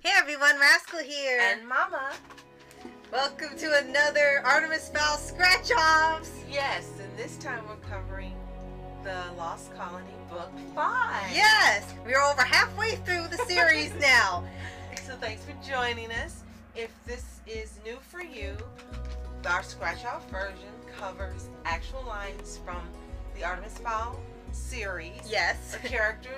Hey everyone, Rascal here. And Mama. Welcome to another Artemis Fowl Scratch-Offs. Yes, and this time we're covering the Lost Colony Book 5. Yes, we're over halfway through the series now. So thanks for joining us. If this is new for you, our Scratch-Off version covers actual lines from the Artemis Fowl series. Yes. A character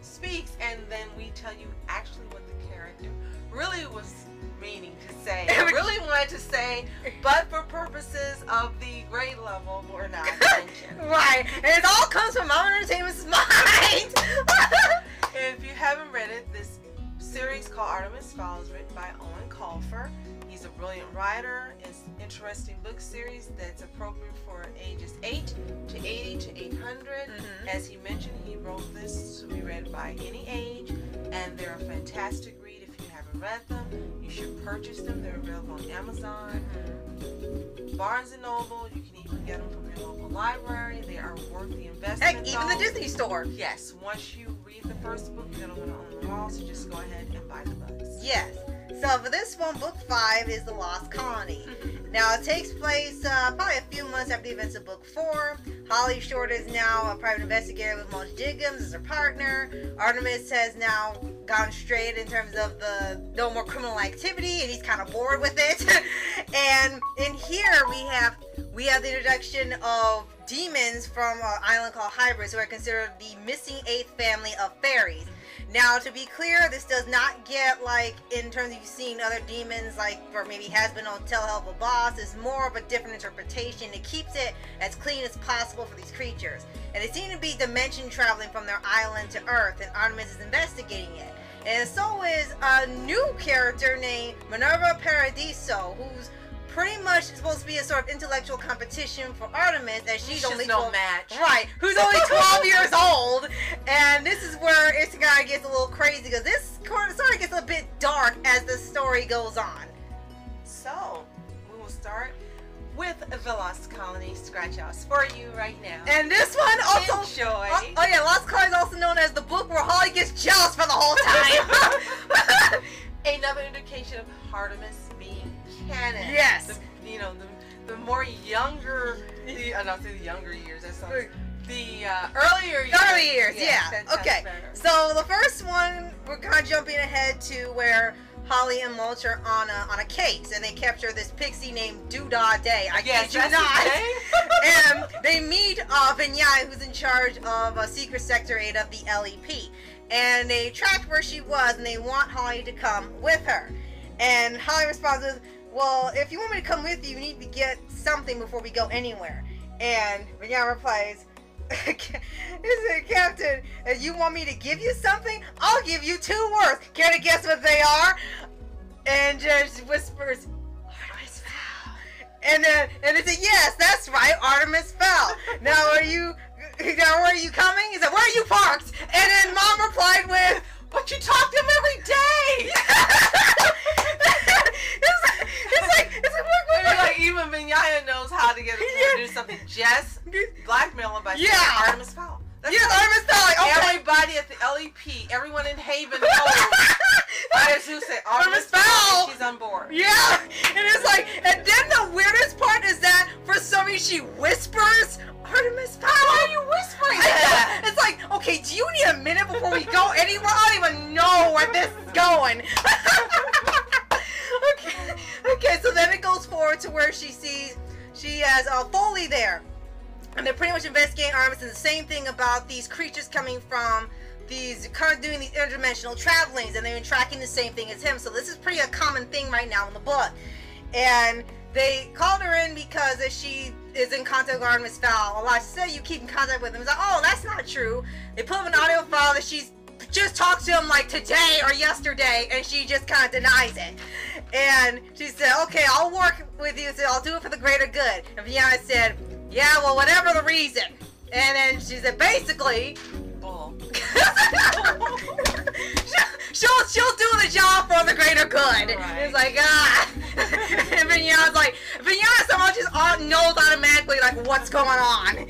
speaks and then we tell you actually what the character really was meaning to say. I really wanted to say, but for purposes of the grade level, we're not mentioning. Right, and it all comes from Mama Entertainment's mind. If you haven't read it, this series called Artemis Fowl is written by Owen Colfer. He's a brilliant writer. It's an interesting book series that's appropriate for ages 8 to 80 to 800. As he mentioned, he wrote this to be read by any age, and they're a fantastic read. If you haven't read them, you should purchase them. They're available on Amazon, Barnes & Noble. You can even get them from your local library. They are worth the investment. Heck, even the Disney store. Yes, once you read the first book, you're going to want to own them all, so just go ahead and buy the books. Yes. So for this one, book 5 is The Lost Colony. Now it takes place probably a few months after the events of book 4. Holly Short is now a private investigator with Mulch Diggums as her partner. Artemis has now gone straight in terms of the no more criminal activity, and he's kind of bored with it. And in here we have the introduction of demons from an island called Hybris, who are considered the missing 8th family of fairies. Now, to be clear, this does not get, like, in terms of you've seen other demons, like, or maybe has been on Telehelp Boss. It's more of a different interpretation. It keeps it as clean as possible for these creatures. And they seem to be dimension traveling from their island to Earth, and Artemis is investigating it. And so is a new character named Minerva Paradiso, who's pretty much supposed to be a sort of intellectual competition for Artemis, as she's only 12, match. Right, who's only 12 years old. And this is where it kind of gets a little crazy, because this sort of gets a bit dark as the story goes on. So, we will start with the Lost Colony Scratch-Offs for you right now. And this one also... Enjoy. Oh yeah, Lost Colony is also known as the book where Holly gets jealous for the whole time. Another indication of Artemis being canon. Yes. The more younger, not the younger years, that sounds, the earlier years. Early years, yeah. Okay. Better. So the first one, we're kind of jumping ahead to where Holly and Mulch are on a case, and they capture this pixie named Doodah Day. I kid you not. And they meet Vinyai, who's in charge of Secret Sector 8 of the LEP. And they tracked where she was, and they want Holly to come with her. And Holly responds with, well, if you want me to come with you, you need to get something before we go anywhere. And Vinyai replies, Captain, if you want me to give you something, I'll give you 2 words. Care to guess what they are? And just whispers, Artemis Fowl. And they say, yes, that's right, Artemis Fowl. Now where are you coming? He said, where are you parked? And then Mom replied with, but you talk to him every day. It's like even Vinyaya knows how to get him to do something. Just blackmail him by saying Artemis Fowl. Artemis Fowl. Like, okay. Everybody at the LEP, everyone in Haven knows. As you say, Artemis Fowl. She's on board. Yeah, and it's like, and then the weirdest part is that for some reason she whispers Artemis Fowl. Why are you whispering that? It's like, okay, do you need a minute before we go anywhere? I don't even know where this is going. Okay, so then it goes forward to where she has Foley there. And they're pretty much investigating Artemis, and the same thing about these creatures coming from doing these interdimensional travelings, and they're tracking the same thing as him. So this is pretty a common thing right now in the book. And they called her in because she is in contact with Artemis Fowl a lot. She said you keep in contact with him. It's like, oh, that's not true. They put up an audio file that she's just talked to him like today or yesterday, and she just kind of denies it. And she said, okay, I'll work with you, so I'll do it for the greater good. And Vinyai said, yeah, well, whatever the reason. And then she said, basically, bull. she'll do the job for the greater good. Right. It's like, and Vinyai's like, Vinyai somehow just knows automatically, like, what's going on.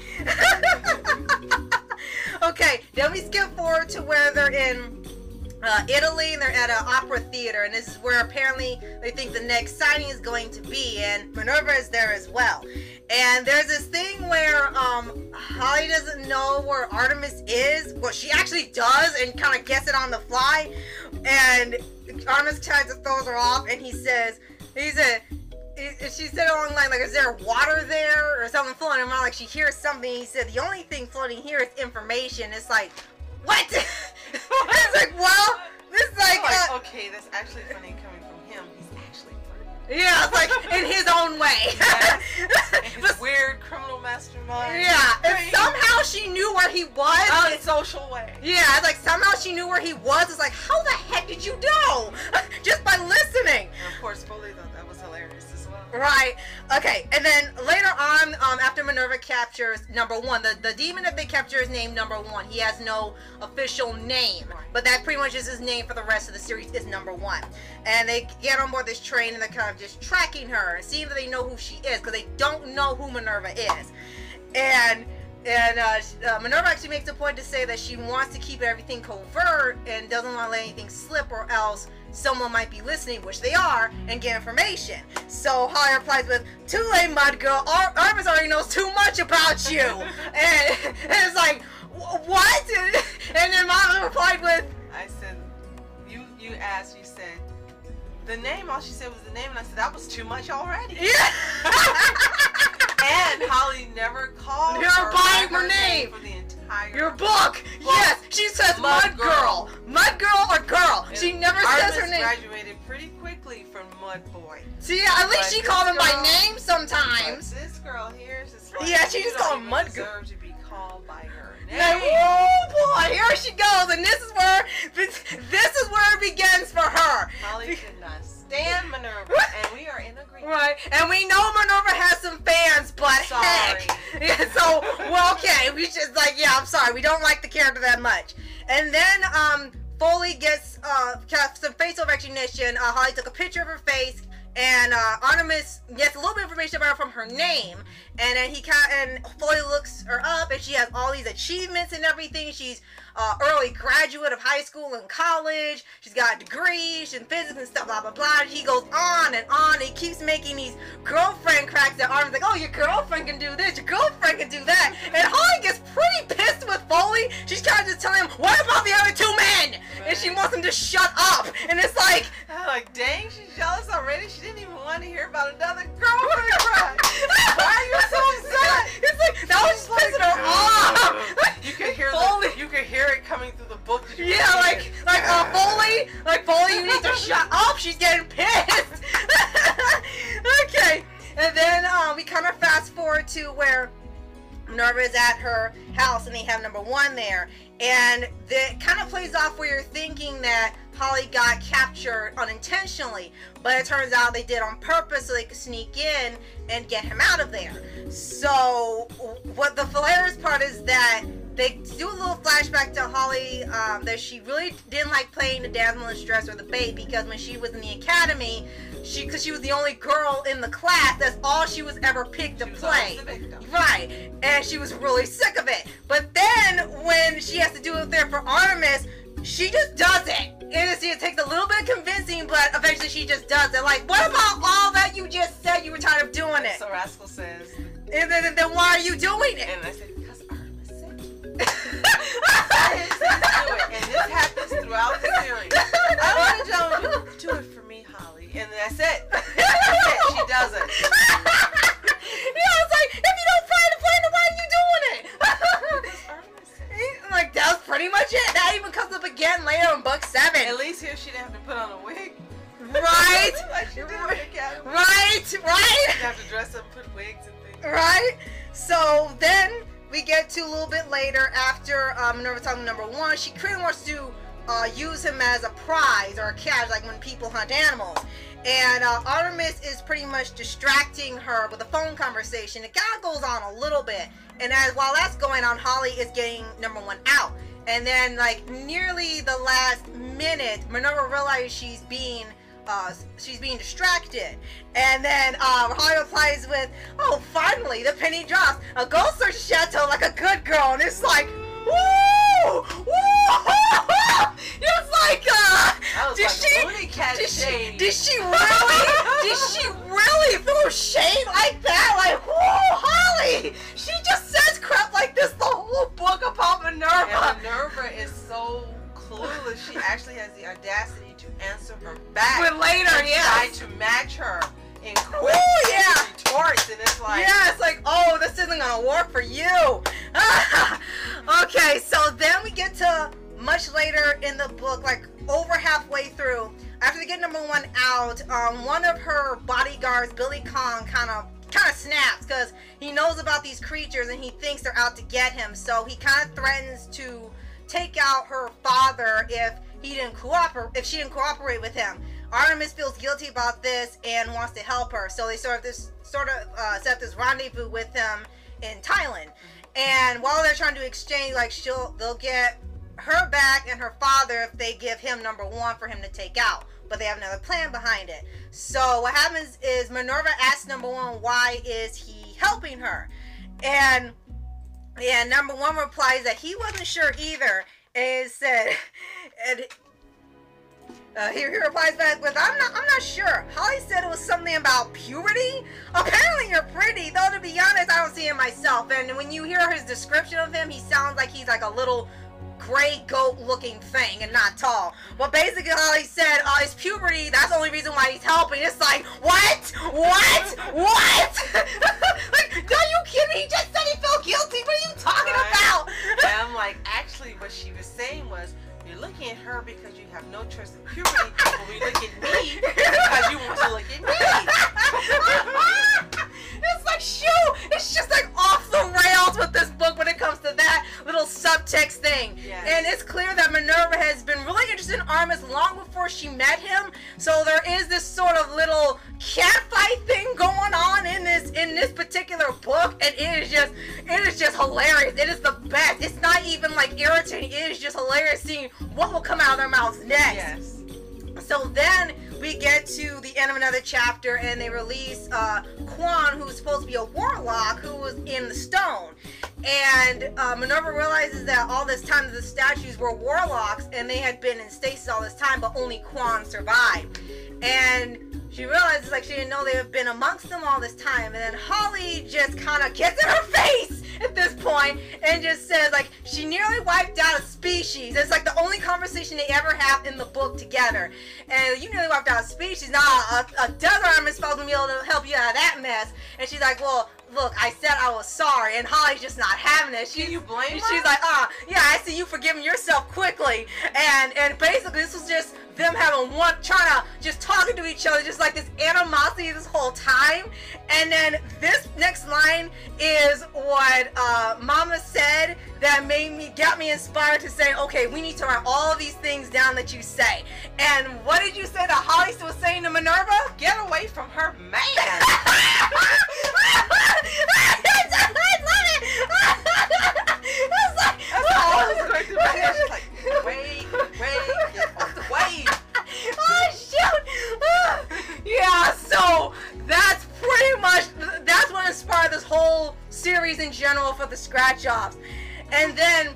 Okay, then we skip forward to where they're in Italy, and they're at an opera theater, and this is where apparently they think the next signing is going to be, and Minerva is there as well. And there's this thing where Holly doesn't know where Artemis is. Well, she actually does, and kind of gets it on the fly, and Artemis tries to throw her off, and she said along the line, like, is there water there or something floating around? Like, she hears something. He said the only thing floating here is information. It's like, what? It's like, well, this is like, okay, that's actually funny coming from him. He's actually flirting. Yeah, it's like in his own way. Yes. In his weird criminal mastermind. Yeah, and somehow she knew where he was. Unsocial way. Yeah, it's like somehow she knew where he was. It's like, how the heck did you know? Just by listening. And of course, Foley thought that was hilarious as well. Right. Okay, and then later on, after Minerva captures number one, the demon that they capture is named number one. He has no official name, but that pretty much is his name for the rest of the series, is number one. And they get on board this train, and they're kind of just tracking her and seeing that they know who she is, because they don't know who Minerva is. And Minerva actually makes a point to say that she wants to keep everything covert and doesn't want to let anything slip, or else someone might be listening, which they are, and get information. So Holly replies with, "Too late, mud girl. Artemis already knows too much about you." and it's like, what? And then Mom replied with, I said, you asked, you said, the name, all she said was the name, and I said, that was too much already. Yeah. And Holly never called her by her name for the entire your book. Yes, she says Mud Girl. Mud Girl or Girl. She never says her name. Artemis graduated pretty quickly from Mud Boy. See, at least she called him by name sometimes. But this girl here is just like, yeah, she just called him Mud Girl. Deserve to be called by her name. Like, oh boy, here she goes, and this is where it begins for her. Holly could not stand Minerva, and we are in agreement. Right, and we know Minerva has some fans, but heck, yeah, so well, okay, we just like, yeah, I'm sorry, we don't like the character that much. And then Foley gets some facial recognition. Holly took a picture of her face, and Artemis gets a little bit of information about her from her name, and then Foley looks her up, and she has all these achievements and everything. She's early graduate of high school and college. She's got degrees in physics and stuff, blah blah blah. And he goes on and on. And he keeps making these girlfriend cracks that Artemis like, oh, your girlfriend can do this, your girlfriend can do that. And Holly gets pretty pissed with Foley. She's trying to tell him, what about the other two men? Right. And she wants him to shut up. And it's like, dang, she's jealous already. She didn't even want to hear about another girlfriend crack. Why are you so upset? It's like, that was just pissing her off. You could hear Foley. You could hear it coming through the book. Yeah, Foley, you need to shut up. She's getting pissed. Okay, and then we kind of fast forward to where Minerva is at her house, and they have number one there, and it kind of plays off where you're thinking that Holly got captured unintentionally, but it turns out they did on purpose so they could sneak in and get him out of there. So what the hilarious part is that they do a little flashback to Holly that she really didn't like playing the damsel in distress or the babe, because when she was in the academy, because she was the only girl in the class, that's all she was ever picked to play. Right, and she was really sick of it. But then when she has to do it there for Artemis, she just does it. It takes a little bit of convincing, but eventually she just does it. Like, what about all that you just said you were tired of doing it? So Rascal says, and then why are you doing it? And I said, because Artemis said it. And this happens throughout the series. I want to do it for me, Holly. And that's it. She does it. Yeah, it's like, if you don't find a plan, then why are you doing it? Like, that was pretty much it. That even comes up again later in book 7. At least here she didn't have to put on a wig. Right? Like she did in the academy. Right? She didn't have to dress up and put wigs and things. Right? So then we get to a little bit later after Minerva talking to number one. She pretty wants to use him as a prize or a catch, like when people hunt animals. And Artemis is pretty much distracting her with a phone conversation. It kind of goes on a little bit. And while that's going on, Holly is getting number one out. And then, like, nearly the last minute, Minerva realizes she's being distracted. And then Holly replies with, oh, finally, the penny drops. A go search the chateau like a good girl. And it's like, woo! Woo! It's like, clueless, she actually has the audacity to answer her back. But later, try to match her in quick retorts, and it's like, yeah, it's like, oh, this isn't gonna work for you. Okay, so then we get to much later in the book, like over halfway through, after they get number 1 out, one of her bodyguards, Billy Kong, kind of snaps because he knows about these creatures and he thinks they're out to get him. So he kind of threatens to take out her father if she didn't cooperate with him. Artemis feels guilty about this and wants to help her. So they set up this rendezvous with him in Thailand. And while they're trying to exchange, like they'll get her back and her father if they give him number 1 for him to take out. But they have another plan behind it. So what happens is Minerva asks number 1 why is he helping her, and number 1 replies that he wasn't sure either. And said, he replies back with, I'm not sure. Holly said it was something about puberty. Apparently you're pretty, though to be honest I don't see it myself. And when you hear his description of him, he sounds like he's like a little gray goat looking thing and not tall. But basically Holly said, it's puberty, that's the only reason why he's helping. It's like, what? Like, are you kidding me? He just said he felt guilty. What are you talking about? And I'm like, actually what she was saying was, you're looking at her because you have no choice in puberty, but when you look at me, because you want to look at me. It's like, shoot, it's just like off the rails with this book when it comes to that little subtext thing. Yes. And it's clear that Minerva has been really interested in Artemis long before she met him. So there is this sort of little catfight thing going on in this particular book, and it is just hilarious. It is the best. It's not even like irritating. It is just hilarious seeing what will come out of their mouths next. Yes. So then we get to the end of another chapter, and they release Quan, who's supposed to be a warlock, who was in the stone. And Minerva realizes that all this time the statues were warlocks, and they had been in stasis all this time, but only Quan survived. And she realizes, like, she didn't know they have been amongst them all this time. And then Holly just kind of gets in her face at this point and just says, like, she nearly wiped out a species. It's like the only conversation they ever have in the book together. And you nearly wiped out a species. Now, a dozen Artemis Fowl will be able to help you out of that mess. And she's like, well, look, I said I was sorry. And Holly's just not having it. Can you blame her? She's like, yeah, I see you forgiving yourself quickly. And basically, this was just them having trying to just talking to each other, just like this animosity this whole time. And then this next line is what Mama said that got me inspired to say, okay, we need to write all of these things down that you say. And what did you say that Holly was saying to Minerva? Get away from her man. I love it. It's like, that's all I was going through my head. She's like, wait, get off the way. Oh shoot! Yeah, so that's what inspired this whole series in general for the scratch-offs. And then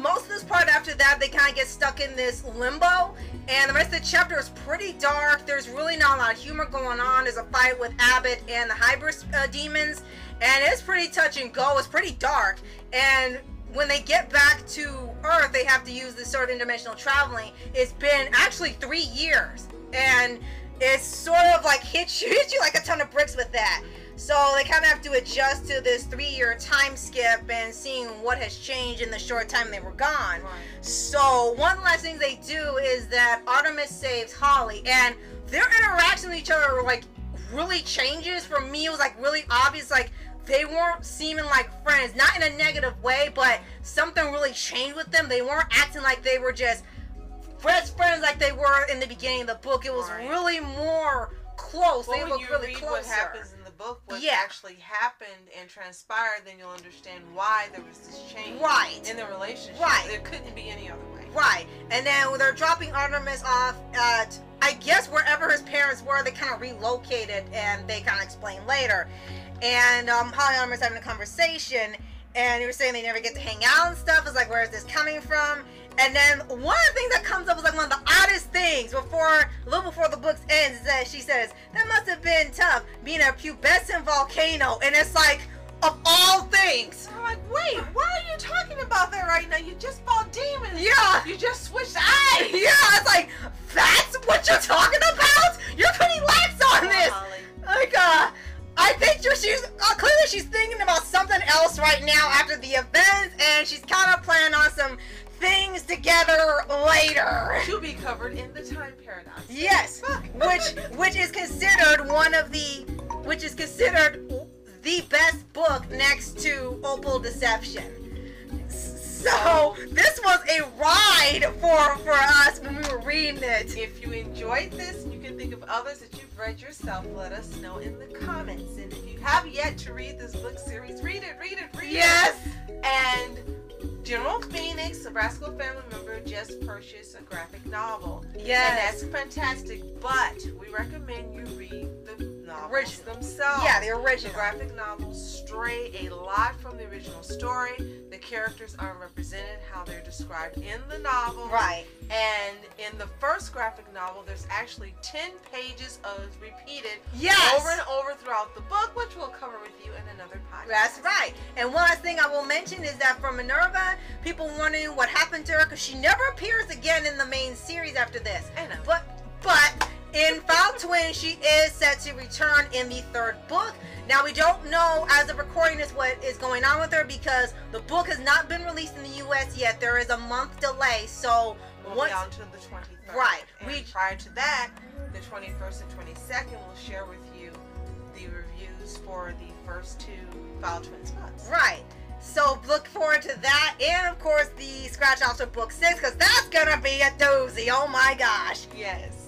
most of this part after that, they kind of get stuck in this limbo, and the rest of the chapter is pretty dark. There's really not a lot of humor going on. There's a fight with Abbott and the Hybris demons, and it's pretty touch and go. It's pretty dark, and when they get back to Earth, they have to use this sort of interdimensional traveling. It's been actually 3 years, and it's sort of like hits you like a ton of bricks with that. So they kind of have to adjust to this 3-year time skip and seeing what has changed in the short time they were gone. Right. So one last thing they do is that Artemis saves Holly, and their interaction with each other like really changes. For me, it was like really obvious, like they weren't seeming like friends, not in a negative way, but something really changed with them. They weren't acting like they were just best friends like they were in the beginning of the book. It was really more close. Well, they looked really closer. What happens in the book, what actually happened and transpired, then you'll understand why there was this change in the relationship. Right. It couldn't be any other way. Right. And then when they're dropping Artemis off at, I guess, wherever his parents were, they kind of relocated, and they kind of explain later. And Holly and Artemis having a conversation, and he was saying they never get to hang out and stuff. It's like, where is this coming from? And then one of the things that comes up is like one of the oddest things a little before the book ends, is that she says, that must have been tough being a pubescent volcano. And it's like, of all things. I'm like, wait, why are you talking about that right now. You just fought demons. Yeah. You just switched eyes. Yeah, it's like, that's what you're talking about? You're pretty lax on this. Holly. Like, I think she's clearly she's thinking about something else right now after the events, and she's kind of planning on some things together later. To be covered in the time paradox. Yes, which is considered the best book next to Opal Deception. So this was a ride for us when we were reading it. If you enjoyed this, you can think of others that you've read yourself. Let us know in the comments. And if you have yet to read this book series, read it. Yes. And General Phoenix, a Rascal family member, just purchased a graphic novel. Yes. And that's fantastic. But we recommend you read the novels Original. themselves. Yeah, the The original. graphic novels stray a lot from the original story. The characters aren't represented how they're described in the novel. Right. And in the first graphic novel, there's actually 10 pages of repeated Yes. over and over throughout the book, which we'll cover with you in another podcast. That's right. And one last thing I will mention is that for Minerva, people wondering what happened to her because she never appears again in the main series after this. I know. But in Foul Twin, she is set to return in the third book. Now, we don't know as of recording this what is going on with her because the book has not been released in the U.S. yet. There is a month delay. So We'll be on to the 23rd. Right. And prior to that, the 21st and 22nd, we'll share with you the reviews for the first two Foul Twins books. Right. So look forward to that. And, of course, the scratch offs of book 6 because that's going to be a doozy. Oh, my gosh. Yes.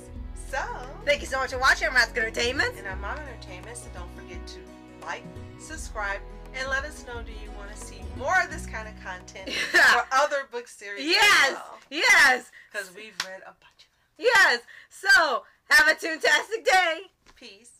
So, Thank you so much for watching. I'm Rascal Entertainment. and I'm Mom Entertainment, so don't forget to like, subscribe, and let us know, do you want to see more of this kind of content or other book series? Yes. Yes. Because we've read a bunch of them. Yes. So, have a toontastic day. Peace.